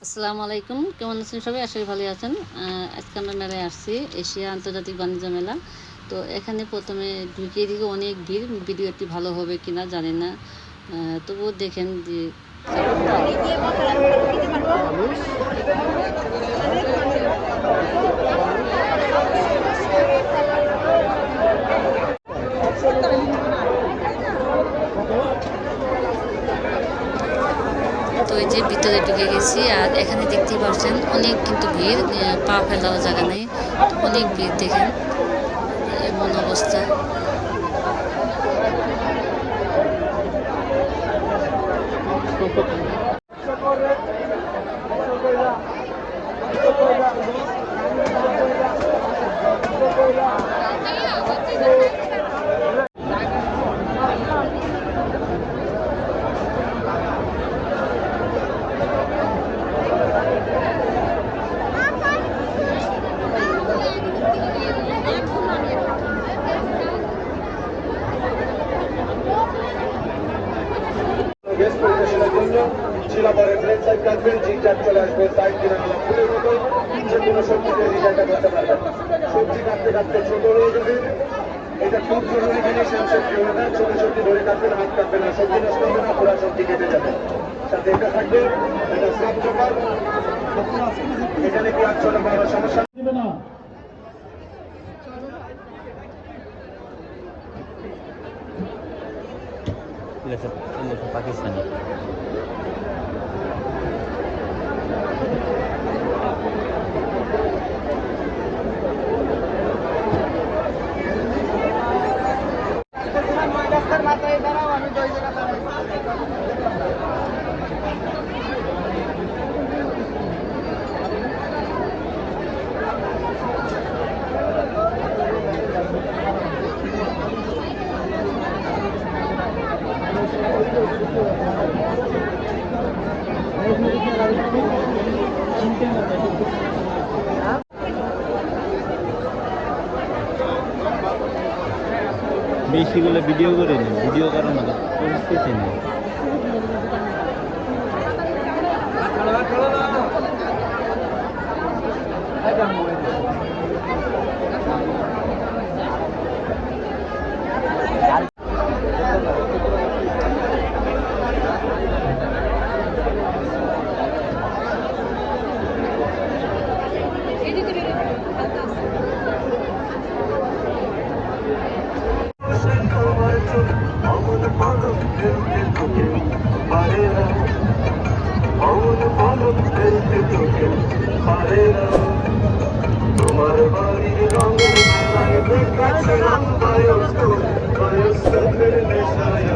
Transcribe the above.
আসসালামু আলাইকুম, কেমন আছেন সবাই? আশা করি ভালোই আছেন। আজকে আমরা মেলায় আসছি, এশিয়া আন্তর্জাতিক বাণিজ্য মেলা। তো এখানে প্রথমে ঢুকিয়ে দিকে অনেক ভিড়, ভিডিওটি ভালো হবে কিনা জানি না, তবুও দেখেন যে তো এই যে ভিতরে ঢুকে গেছি। আর এখানে দেখতেই পাচ্ছেন অনেক কিন্তু ভিড়, পা ফেলাও জায়গা নেই, অনেক ভিড় দেখেন, এমন অবস্থা। বেশ পরিবেশনের জন্য শিলাবরের ব্রেক সাইড কাটবেন, জিগজ্যাগ চলে আসবে, সাইড কিনা ফুলের মতো যে কোনো সবজিতে ডিজাইনটা করতে পারবেন। সবজি কাটতে কাটতে ছোট হয়ে যাবে, এটা খুব জরুরি জিনিস। সবজি হবে না, ছোট সবজি ধরে কাটবেন, হাত কাটবেন না, সবজি নষ্ট হবে না, পুরা সবজি কেটে যাবে। সাথে এটা থাকবে, এটা সাফ চপার, এখানে কি আর চলে বড় সমস্যা দিবে না। পাকিস্তানি বেশিগুলো ভিডিও করে নিন, ভিডিও করার মতো পরিস্থিতি নেই। তোমার বাড়ির রঙের মেলায় দেখাচ্ছিলাম বয়স্ক নেশায়